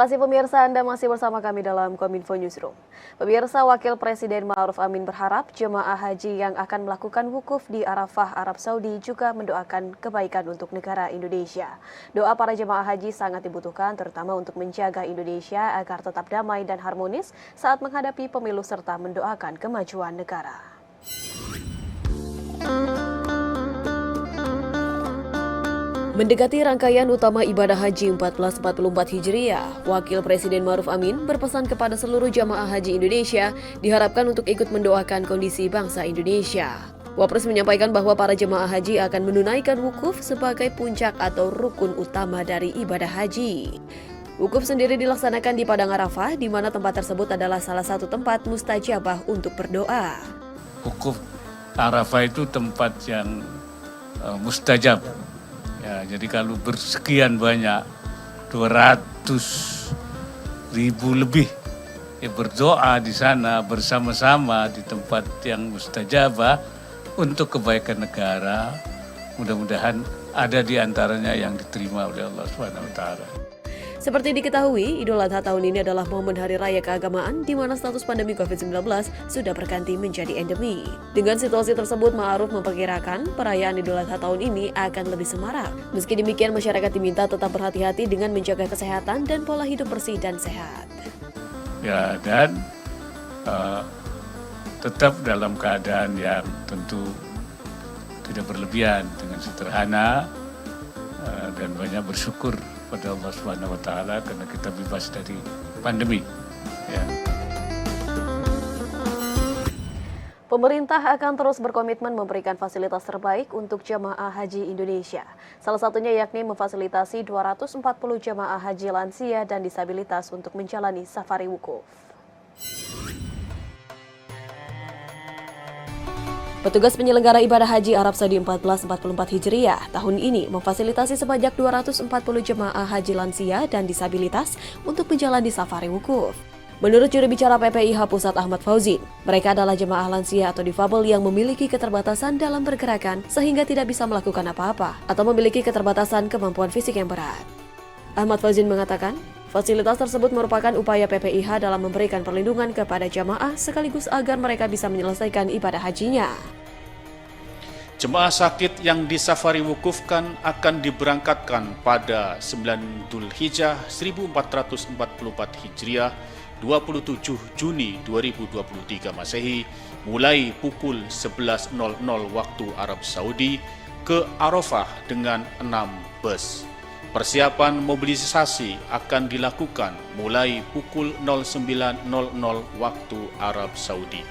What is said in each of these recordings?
kasih pemirsa, Anda masih bersama kami dalam Kominfo Newsroom. Pemirsa, Wakil Presiden Ma'ruf Amin berharap jemaah haji yang akan melakukan wukuf di Arafah, Arab Saudi juga mendoakan kebaikan untuk negara Indonesia. Doa para jemaah haji sangat dibutuhkan terutama untuk menjaga Indonesia agar tetap damai dan harmonis saat menghadapi pemilu serta mendoakan kemajuan negara. Mendekati rangkaian utama ibadah haji 1444 Hijriah, Wakil Presiden Ma'ruf Amin berpesan kepada seluruh jamaah haji Indonesia diharapkan untuk ikut mendoakan kondisi bangsa Indonesia. Wapres menyampaikan bahwa para jemaah haji akan menunaikan wukuf sebagai puncak atau rukun utama dari ibadah haji. Wukuf sendiri dilaksanakan di Padang Arafah, di mana tempat tersebut adalah salah satu tempat mustajabah untuk berdoa. Wukuf Arafah itu tempat yang mustajab. Ya, jadi kalau bersekian banyak 200.000 lebih berdoa di sana bersama-sama di tempat yang mustajabah untuk kebaikan negara, mudah-mudahan ada di antaranya yang diterima oleh Allah SWT. Seperti diketahui, Idul Adha tahun ini adalah momen hari raya keagamaan di mana status pandemi COVID-19 sudah berganti menjadi endemi. Dengan situasi tersebut, Ma'ruf memperkirakan perayaan Idul Adha tahun ini akan lebih semarak. Meski demikian, masyarakat diminta tetap berhati-hati dengan menjaga kesehatan dan pola hidup bersih dan sehat. Ya, dan tetap dalam keadaan yang tentu tidak berlebihan, dengan sederhana dan banyak bersyukur pada Allah SWT karena kita bebas dari pandemi. Ya. Pemerintah akan terus berkomitmen memberikan fasilitas terbaik untuk jemaah haji Indonesia. Salah satunya yakni memfasilitasi 240 jemaah haji lansia dan disabilitas untuk menjalani safari wukuf. Petugas penyelenggara ibadah haji Arab Saudi 1444 Hijriah tahun ini memfasilitasi sebanyak 240 jemaah haji lansia dan disabilitas untuk menjalani safari wukuf. Menurut juru bicara PPIH Pusat Ahmad Fauzin, mereka adalah jemaah lansia atau difabel yang memiliki keterbatasan dalam pergerakan sehingga tidak bisa melakukan apa-apa atau memiliki keterbatasan kemampuan fisik yang berat. Ahmad Fauzin mengatakan, fasilitas tersebut merupakan upaya PPIH dalam memberikan perlindungan kepada jamaah sekaligus agar mereka bisa menyelesaikan ibadah hajinya. Jemaah sakit yang disafari wukufkan akan diberangkatkan pada 9 Dzulhijjah 1444 Hijriah 27 Juni 2023 Masehi mulai pukul 11.00 waktu Arab Saudi ke Arafah dengan 6 bus. Persiapan mobilisasi akan dilakukan mulai pukul 09.00 waktu Arab Saudi.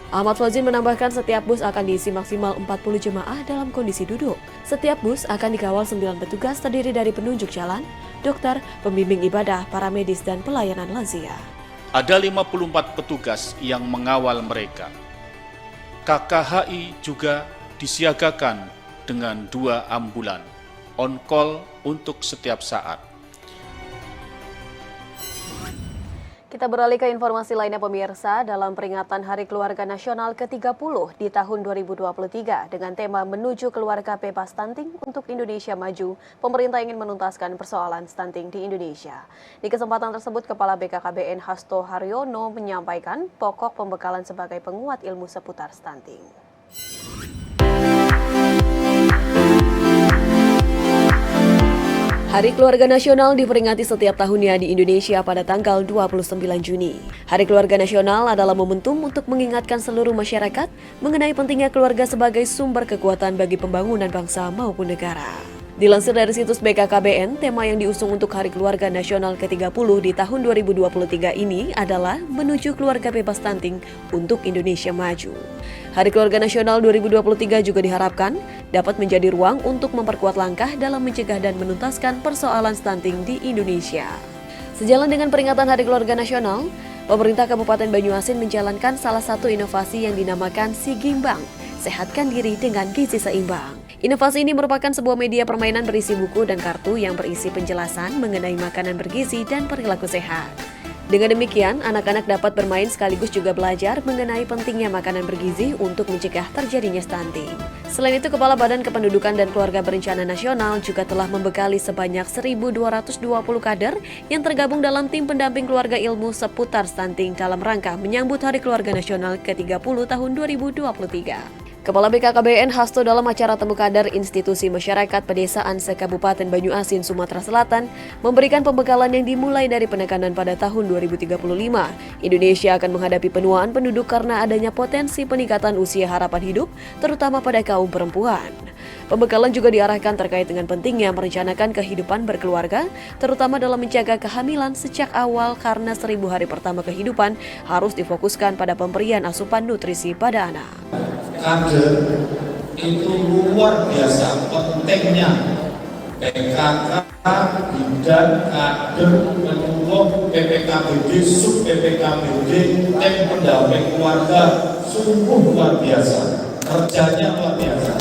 Ahmad Fauzin menambahkan setiap bus akan diisi maksimal 40 jemaah dalam kondisi duduk. Setiap bus akan dikawal 9 petugas terdiri dari penunjuk jalan, dokter, pembimbing ibadah, para medis, dan pelayanan lansia. Ada 54 petugas yang mengawal mereka. KKHI juga disiagakan dengan 2 ambulan on call untuk setiap saat. Kita beralih ke informasi lainnya pemirsa, dalam peringatan Hari Keluarga Nasional ke-30 di tahun 2023 dengan tema Menuju Keluarga Bebas Stunting untuk Indonesia Maju, pemerintah ingin menuntaskan persoalan stunting di Indonesia. Di kesempatan tersebut, Kepala BKKBN Hasto Haryono menyampaikan pokok pembekalan sebagai penguat ilmu seputar stunting. Hari Keluarga Nasional diperingati setiap tahunnya di Indonesia pada tanggal 29 Juni. Hari Keluarga Nasional adalah momentum untuk mengingatkan seluruh masyarakat mengenai pentingnya keluarga sebagai sumber kekuatan bagi pembangunan bangsa maupun negara. Dilansir dari situs BKKBN, tema yang diusung untuk Hari Keluarga Nasional ke-30 di tahun 2023 ini adalah Menuju Keluarga Bebas Stunting untuk Indonesia Maju. Hari Keluarga Nasional 2023 juga diharapkan dapat menjadi ruang untuk memperkuat langkah dalam mencegah dan menuntaskan persoalan stunting di Indonesia. Sejalan dengan peringatan Hari Keluarga Nasional, pemerintah Kabupaten Banyuasin menjalankan salah satu inovasi yang dinamakan Sigimbang, Sehatkan Diri dengan Gizi Seimbang. Inovasi ini merupakan sebuah media permainan berisi buku dan kartu yang berisi penjelasan mengenai makanan bergizi dan perilaku sehat. Dengan demikian, anak-anak dapat bermain sekaligus juga belajar mengenai pentingnya makanan bergizi untuk mencegah terjadinya stunting. Selain itu, Kepala Badan Kependudukan dan Keluarga Berencana Nasional juga telah membekali sebanyak 1.220 kader yang tergabung dalam tim pendamping keluarga ilmu seputar stunting dalam rangka menyambut Hari Keluarga Nasional ke-30 tahun 2023. Kepala BKKBN Hasto dalam acara Temu Kader Institusi Masyarakat Pedesaan se-Kabupaten Banyuasin, Sumatera Selatan memberikan pembekalan yang dimulai dari penekanan pada tahun 2035. Indonesia akan menghadapi penuaan penduduk karena adanya potensi peningkatan usia harapan hidup, terutama pada kaum perempuan. Pembekalan juga diarahkan terkait dengan pentingnya merencanakan kehidupan berkeluarga, terutama dalam menjaga kehamilan sejak awal karena 1000 hari pertama kehidupan harus difokuskan pada pemberian asupan nutrisi pada anak. Kader itu luar biasa pentingnya. PKK dan kader penyuluh PPKBD, sub PPKBD, tim pendamping keluarga sungguh luar biasa. Kerjanya luar biasa.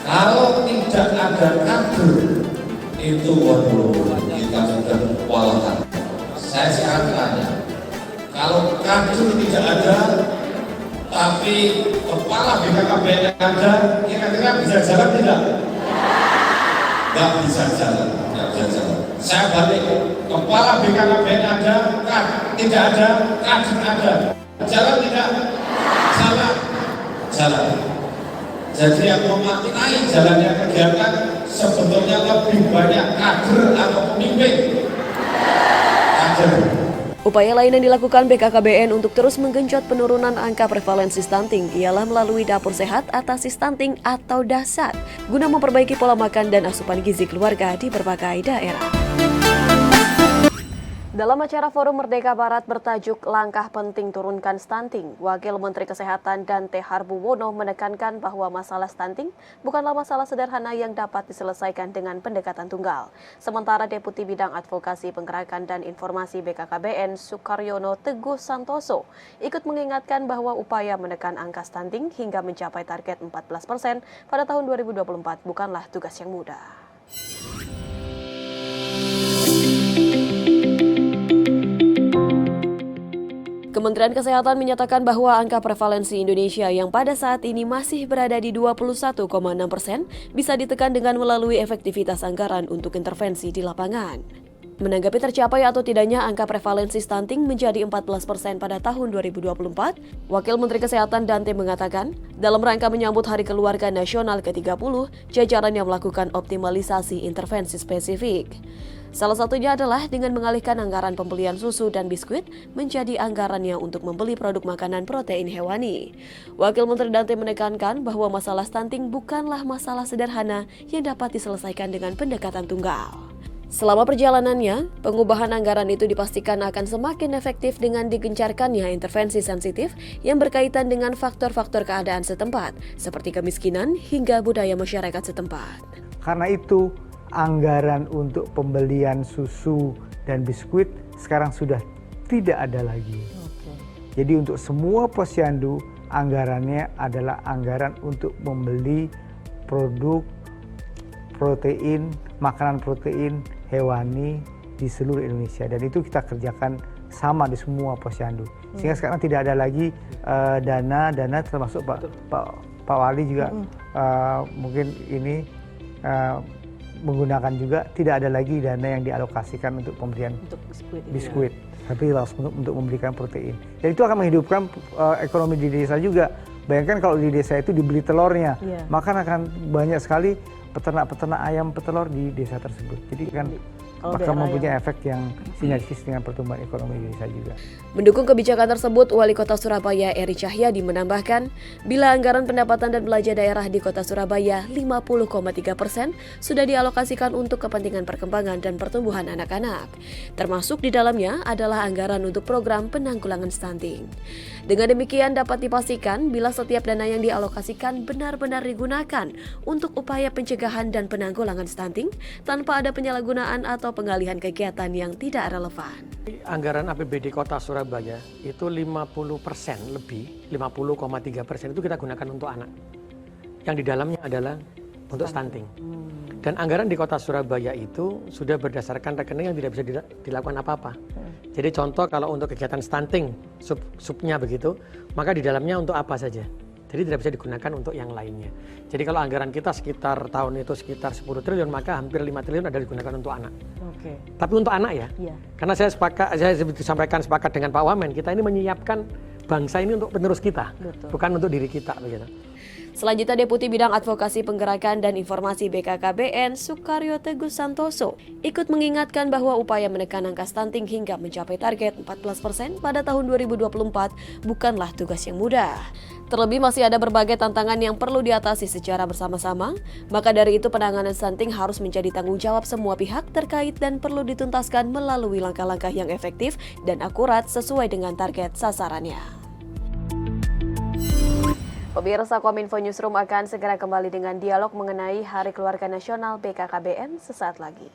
Kalau tidak ada kader itu waduh kita sudah kewalahan. Saya sekarang tanya, kalau kader tidak ada tapi kepala BKKBN ada, kira-kira bisa jalan tidak? Nggak bisa jalan, nggak bisa jalan. Saya balik, kepala BKKBN ada, tidak ada, kader ada. Jalan tidak? Jalan. Jalan. Jadi yang memaknai jalannya kegiatan sebetulnya lebih banyak kader atau pemimpin. Kader. Upaya lain yang dilakukan BKKBN untuk terus menggenjot penurunan angka prevalensi stunting ialah melalui Dapur Sehat Atasi Stunting atau DASAT guna memperbaiki pola makan dan asupan gizi keluarga di berbagai daerah. Dalam acara Forum Merdeka Barat bertajuk Langkah Penting Turunkan Stunting, Wakil Menteri Kesehatan Dante Harbuwono menekankan bahwa masalah stunting bukanlah masalah sederhana yang dapat diselesaikan dengan pendekatan tunggal. Sementara Deputi Bidang Advokasi Penggerakan dan Informasi BKKBN Sukaryono Teguh Santoso ikut mengingatkan bahwa upaya menekan angka stunting hingga mencapai target 14% pada tahun 2024 bukanlah tugas yang mudah. Kementerian Kesehatan menyatakan bahwa angka prevalensi Indonesia yang pada saat ini masih berada di 21,6% bisa ditekan dengan melalui efektivitas anggaran untuk intervensi di lapangan. Menanggapi tercapai atau tidaknya angka prevalensi stunting menjadi 14% pada tahun 2024, Wakil Menteri Kesehatan Dante mengatakan, dalam rangka menyambut Hari Keluarga Nasional ke-30, jajarannya melakukan optimalisasi intervensi spesifik. Salah satunya adalah dengan mengalihkan anggaran pembelian susu dan biskuit menjadi anggarannya untuk membeli produk makanan protein hewani. Wakil Menteri Dante menekankan bahwa masalah stunting bukanlah masalah sederhana yang dapat diselesaikan dengan pendekatan tunggal. Selama perjalanannya, pengubahan anggaran itu dipastikan akan semakin efektif dengan digencarkannya intervensi sensitif yang berkaitan dengan faktor-faktor keadaan setempat, seperti kemiskinan hingga budaya masyarakat setempat. Karena itu, anggaran untuk pembelian susu dan biskuit sekarang sudah tidak ada lagi. Jadi untuk semua posyandu, anggarannya adalah anggaran untuk membeli produk protein, makanan protein hewani di seluruh Indonesia. Dan itu kita kerjakan sama di semua posyandu. Sehingga sekarang tidak ada lagi dana termasuk Pak Wali juga mungkin ini menggunakan juga, tidak ada lagi dana yang dialokasikan untuk pemberian biskuit, tapi langsung untuk memberikan protein. Dan itu akan menghidupkan ekonomi di desa juga. Bayangkan kalau di desa itu dibeli telurnya, maka akan banyak sekali peternak-peternak ayam petelur di desa tersebut. Jadi kan maka mempunyai efek yang sinergis dengan pertumbuhan ekonomi di desa juga. Mendukung kebijakan tersebut, Wali Kota Surabaya Eri Cahyadi menambahkan, bila anggaran pendapatan dan belanja daerah di Kota Surabaya 50,3% sudah dialokasikan untuk kepentingan perkembangan dan pertumbuhan anak-anak. Termasuk di dalamnya adalah anggaran untuk program penanggulangan stunting. Dengan demikian dapat dipastikan bila setiap dana yang dialokasikan benar-benar digunakan untuk upaya pencegahan dan penanggulangan stunting tanpa ada penyalahgunaan atau pengalihan kegiatan yang tidak relevan. Anggaran APBD Kota Surabaya itu 50% lebih, 50,3% itu kita gunakan untuk anak. Yang di dalamnya adalah untuk stunting. Dan anggaran di kota Surabaya itu sudah berdasarkan rekening yang tidak bisa dilakukan apa-apa. Jadi contoh kalau untuk kegiatan stunting, subnya begitu, maka di dalamnya untuk apa saja. Jadi tidak bisa digunakan untuk yang lainnya. Jadi kalau anggaran kita sekitar tahun itu sekitar 10 triliun, maka hampir 5 triliun adalah digunakan untuk anak. Oke. Tapi untuk anak ya. Iya. Karena saya disampaikan sepakat dengan Pak Wamen, kita ini menyiapkan bangsa ini untuk penerus kita, Betul. bukan untuk diri kita begitu. Selanjutnya, Deputi Bidang Advokasi Penggerakan dan Informasi BKKBN Sukaryo Teguh Santoso ikut mengingatkan bahwa upaya menekan angka stunting hingga mencapai target 14% pada tahun 2024 bukanlah tugas yang mudah. Terlebih masih ada berbagai tantangan yang perlu diatasi secara bersama-sama, maka dari itu penanganan stunting harus menjadi tanggung jawab semua pihak terkait dan perlu dituntaskan melalui langkah-langkah yang efektif dan akurat sesuai dengan target sasarannya. Pemirsa, Kominfo Newsroom akan segera kembali dengan dialog mengenai Hari Keluarga Nasional BKKBN sesaat lagi.